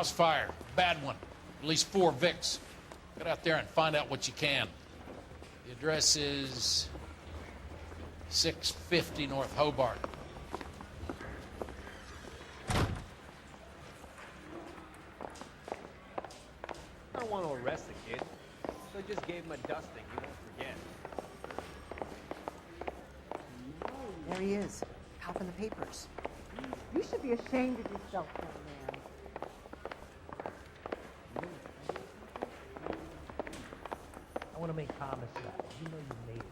house fire. Bad one. At least 4 Vicks. Get out there and find out what you can. The address is 650 North Hobart. I don't want to arrest the kid, so I just gave him a dusting. He won't forget. There he is, copping the papers. You should be ashamed of yourself, young man. I want to make homicide. You know you made it.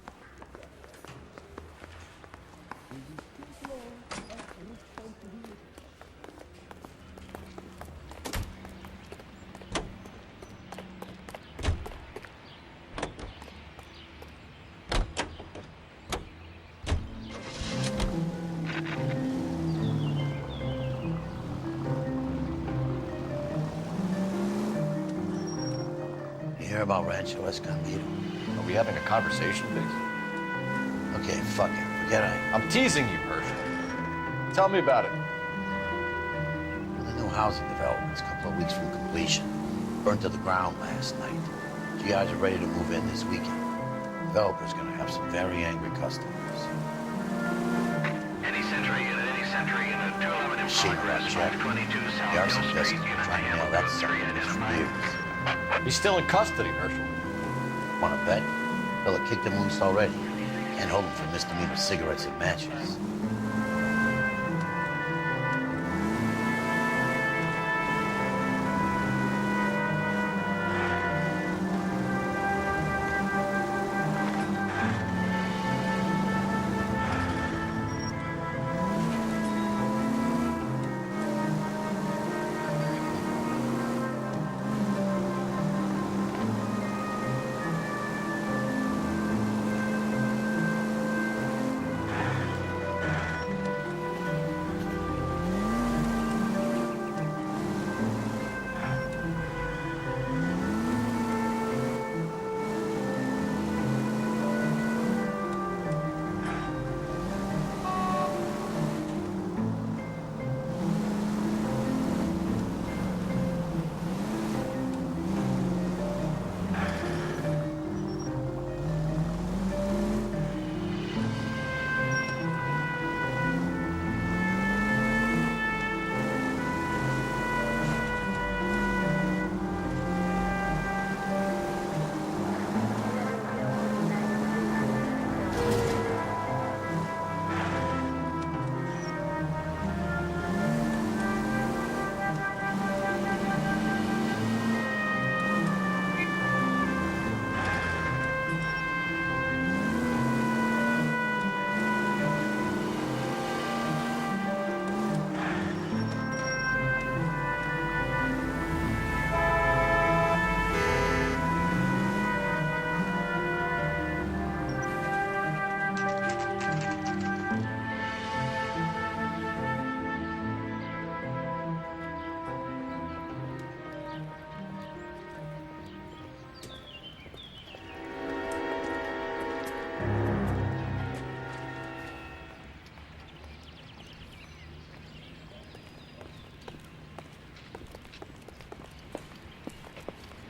Hear about Rancho Escondido? Are we having a conversation, Biggs? Okay, fuck it. Forget I. I'm teasing you, Herschel. Tell me about it. Well, the new housing development's a couple of weeks from completion. Burned to the ground last night. GIs are ready to move in this weekend. Developer's gonna have some very angry customers. Any century in a 211 Shit, progress, Jack. 22 The South arson Hill desk Street, has been unit trying to nail handle that road son 3 of a and bitch is for arrived. years. He's still in custody, Herschel. Wanna bet? Fella kicked him loose already. Can't hold him for misdemeanor cigarettes and matches.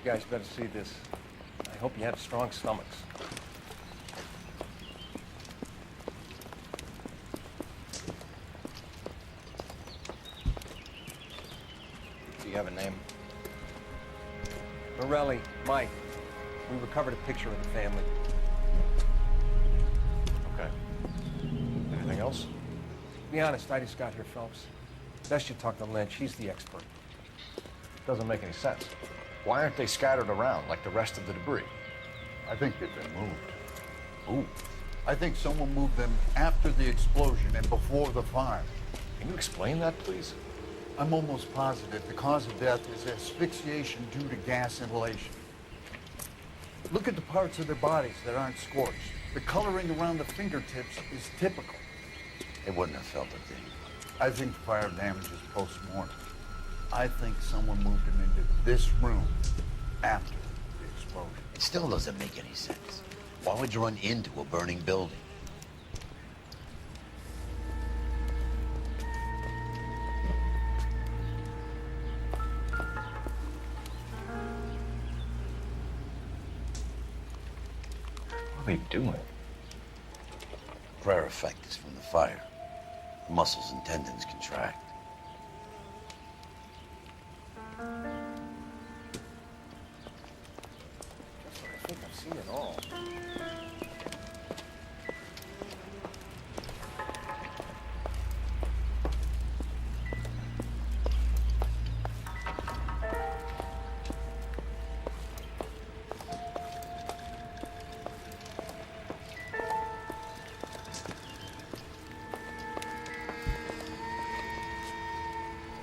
You guys better see this. I hope you have strong stomachs. Do you have a name? Morelli, Mike. We recovered a picture of the family. Okay. Anything else? To be honest, I just got here, Phelps. Best you talk to Lynch. He's the expert. Doesn't make any sense. Why aren't they scattered around like the rest of the debris? I think they've been moved. Ooh. I think someone moved them after the explosion and before the fire. Can you explain that, please? I'm almost positive the cause of death is asphyxiation due to gas inhalation. Look at the parts of their bodies that aren't scorched. The coloring around the fingertips is typical. They wouldn't have felt it, did. I think fire damage is post-mortem. I think someone moved them into this room after the explosion. It still doesn't make any sense. Why would you run into a burning building? are you doing? Prayer effect is from the fire. The muscles and tendons contract. I think I've seen it all.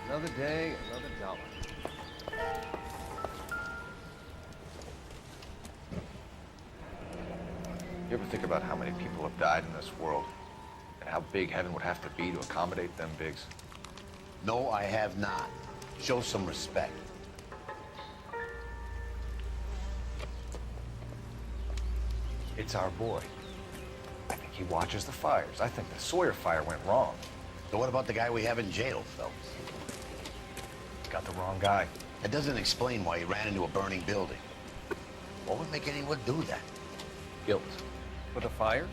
Another day, another dollar. You ever think about how many people have died in this world? And how big heaven would have to be to accommodate them bigs? No, I have not. Show some respect. It's our boy. I think he watches the fires. I think the Sawyer fire went wrong. So what about the guy we have in jail, Phelps? Got the wrong guy. That doesn't explain why he ran into a burning building. What would make anyone do that? Guilt. For the fires?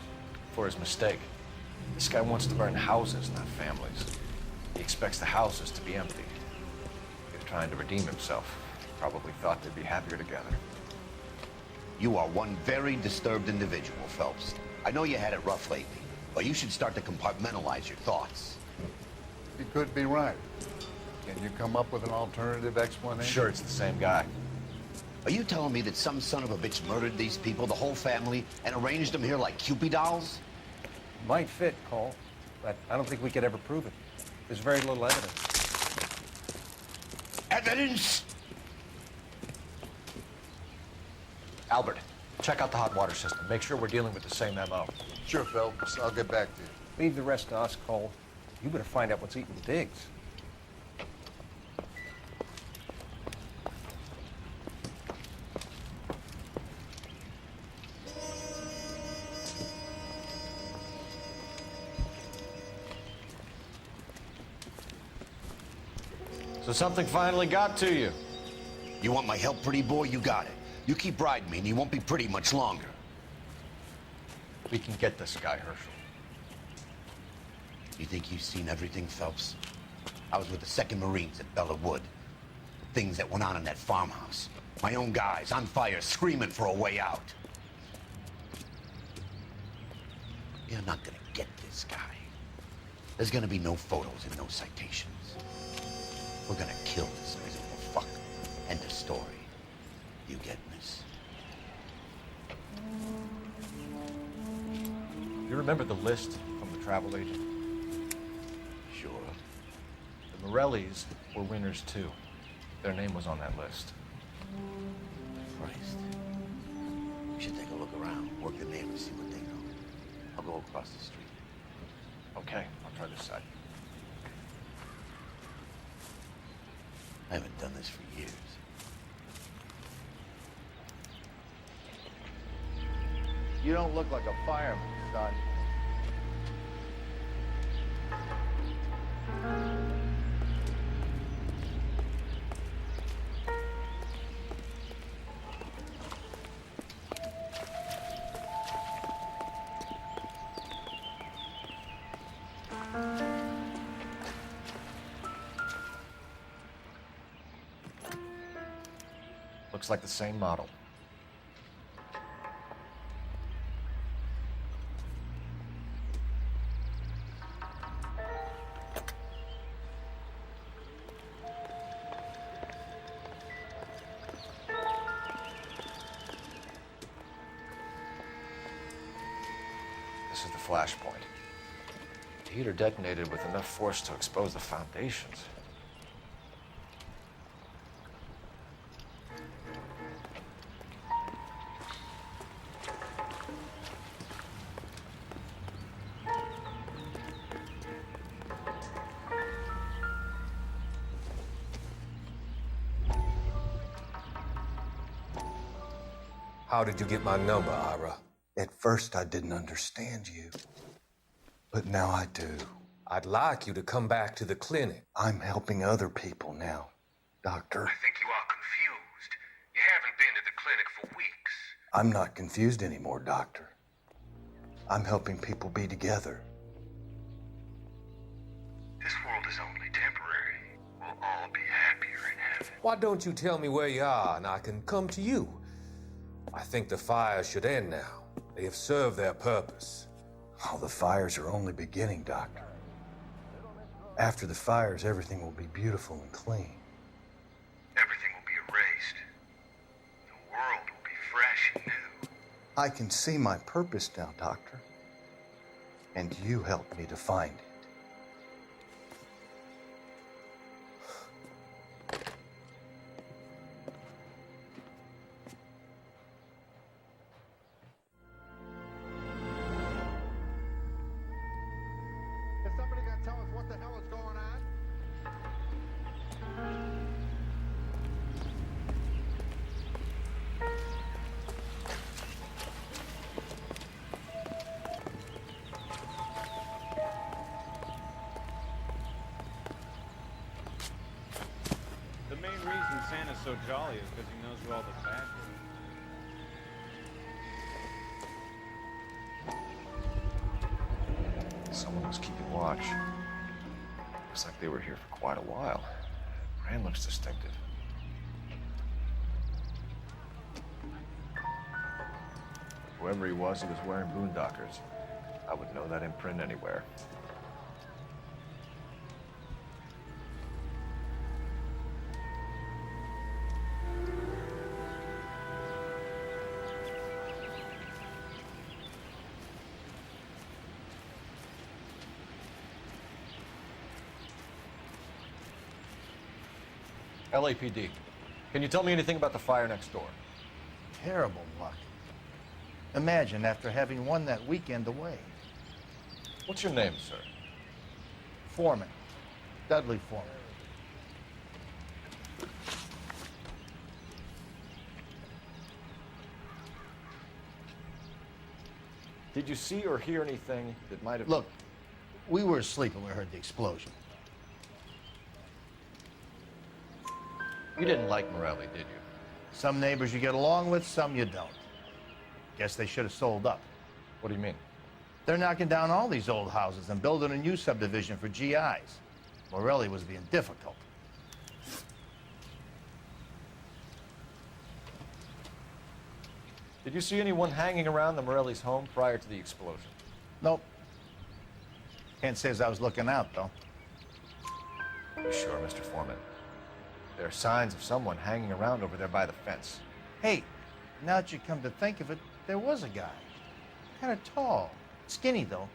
For his mistake. This guy wants to burn houses, not families. He expects the houses to be empty. He's trying to redeem himself. Probably thought they'd be happier together. You are one very disturbed individual, Phelps. I know you had it rough lately, but you should start to compartmentalize your thoughts. You could be right. Can you come up with an alternative explanation? Sure, it's the same guy. Are you telling me that some son of a bitch murdered these people, the whole family, and arranged them here like Cupid dolls? Might fit, Cole, but I don't think we could ever prove it. There's very little evidence. Evidence? Albert, check out the hot water system. Make sure we're dealing with the same MO. Sure, Phelps. I'll get back to you. Leave the rest to us, Cole. You better find out what's eating the digs. So something finally got to you. You want my help, pretty boy? You got it. You keep riding me and you won't be pretty much longer. We can get this guy, Herschel. You think you've seen everything, Phelps? I was with the 2nd Marines at Bella Wood. Things that went on in that farmhouse. My own guys on fire, screaming for a way out. You're not gonna get this guy. There's gonna be no photos and no citations. We're gonna kill this miserable fuck. End of story. You getting this? You remember the list from the travel agent? Sure. The Morellis were winners too. Their name was on that list. Christ. We should take a look around, work the neighbors, see what they know. I'll go across the street. Okay, I'll try this side. I haven't done this for years. You don't look like a fireman, son. Looks like the same model. This is the flash point. The heater detonated with enough force to expose the foundations. How did you get my number, Ira? At first, I didn't understand you. But now I do. I'd like you to come back to the clinic. I'm helping other people now, Doctor. I think you are confused. You haven't been to the clinic for weeks. I'm not confused anymore, Doctor. I'm helping people be together. This world is only temporary. We'll all be happier in heaven. Why don't you tell me where you are and I can come to you? I think the fires should end now. They have served their purpose. Oh, the fires are only beginning, Doctor. After the fires, everything will be beautiful and clean. Everything will be erased. The world will be fresh and new. I can see my purpose now, Doctor. And you helped me to find it. Is somebody gonna tell us what the hell is going on? The main reason Santa's so jolly is because he knows who all the bad guys Someone was keeping watch. Looks like they were here for quite a while. Brand looks distinctive. Whoever he was wearing boondockers. I would know that imprint anywhere. LAPD. Can you tell me anything about the fire next door? Terrible luck. Imagine after having won that weekend away. What's your name, sir? Foreman. Dudley Foreman. Did you see or hear anything that might have... Look, we were asleep when we heard the explosion. You didn't like Morelli, did you? Some neighbors you get along with, some you don't. Guess they should have sold up. What do you mean? They're knocking down all these old houses and building a new subdivision for GIs. Morelli was being difficult. Did you see anyone hanging around the Morelli's home prior to the explosion? Nope. Can't say as I was looking out, though. You sure, Mr. Foreman? There are signs of someone hanging around over there by the fence. Hey, now that you come to think of it, there was a guy. Kind of tall. Skinny, though.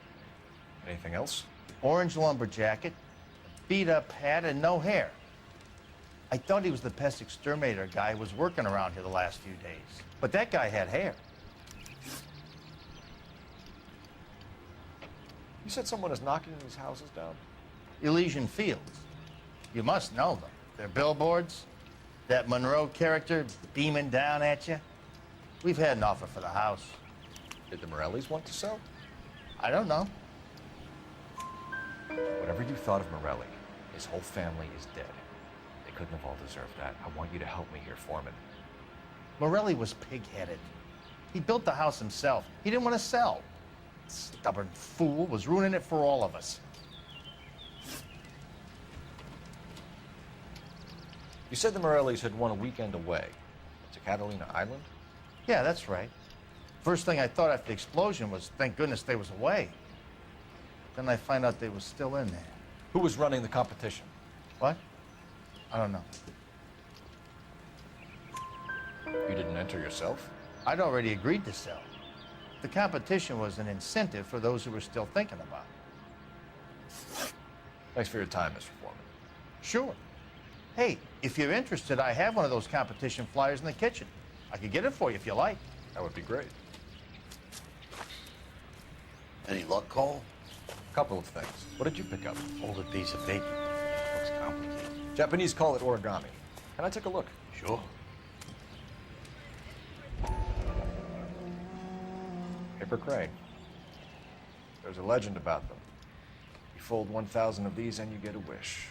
Anything else? Orange lumber jacket, beat-up hat, and no hair. I thought he was the pest exterminator guy who was working around here the last few days. But that guy had hair. You said someone is knocking these houses down? Elysian Fields. You must know them. They're billboards. That Monroe character beaming down at you. We've had an offer for the house. Did the Morellis want to sell? I don't know. Whatever you thought of Morelli, his whole family is dead. They couldn't have all deserved that. I want you to help me here, Foreman. Morelli was pig-headed. He built the house himself. He didn't want to sell. Stubborn fool was ruining it for all of us. You said the Morellis had won a weekend away to Catalina Island? Yeah, that's right. First thing I thought after the explosion was, thank goodness they was away. Then I find out they was still in there. Who was running the competition? What? I don't know. You didn't enter yourself? I'd already agreed to sell. The competition was an incentive for those who were still thinking about it. Thanks for your time, Mr. Foreman. Sure. Hey, if you're interested, I have one of those competition flyers in the kitchen. I could get it for you if you like. That would be great. Any luck, Cole? Couple of things. What did you pick up? Folded piece of paper. Looks complicated. Japanese call it origami. Can I take a look? Sure. Paper crane. There's a legend about them. You fold 1,000 of these and you get a wish.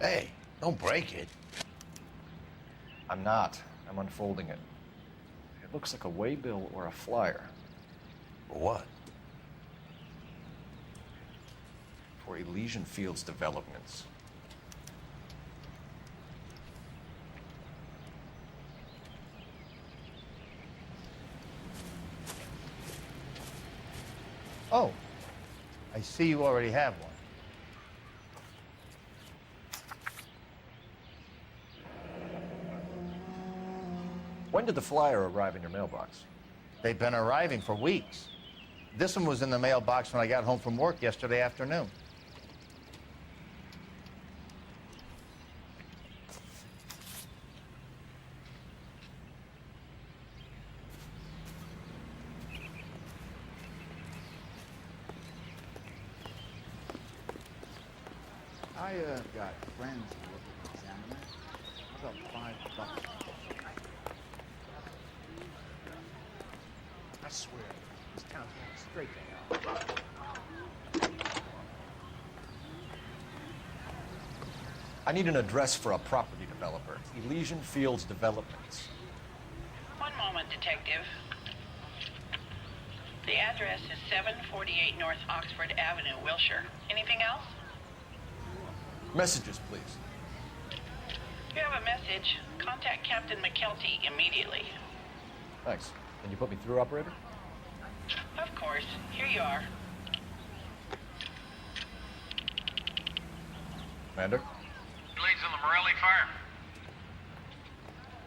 Hey, don't break it. I'm not. I'm unfolding it. It looks like a waybill or a flyer. For what? For Elysian Fields Developments. Oh, I see you already have one. When did the flyer arrive in your mailbox? They've been arriving for weeks. This one was in the mailbox when I got home from work yesterday afternoon. I got friends who look at the examiner. About $5. I swear, this town's going straight to hell. I need an address for a property developer. Elysian Fields Developments. One moment, Detective. The address is 748 North Oxford Avenue, Wilshire. Anything else? Messages, please. If you have a message, contact Captain McKelty immediately. Thanks. Can you put me through, operator? Of course. Here you are. Commander? Blades on the Morelli fire.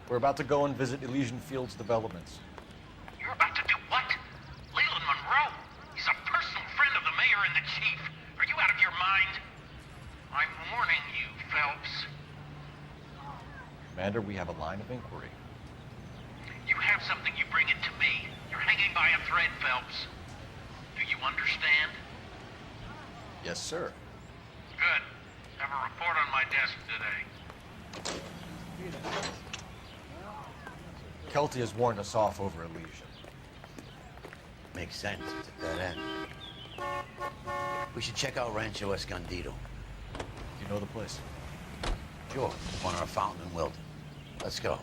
We're about to go and visit Elysian Fields Developments. You're about to do what? Leland Monroe? He's a personal friend of the mayor and the chief. Are you out of your mind? I'm warning you, Phelps. Commander, we have a line of inquiry. You have something, you bring it to me. You're hanging by a thread, Phelps. Do you understand? Yes, sir. Good. Have a report on my desk today. Kelty has warned us off over Elysian. Makes sense. It's at that end. We should check out Rancho Escondido. Do you know the place? Sure. Corner of Fountain and Wilton. Let's go.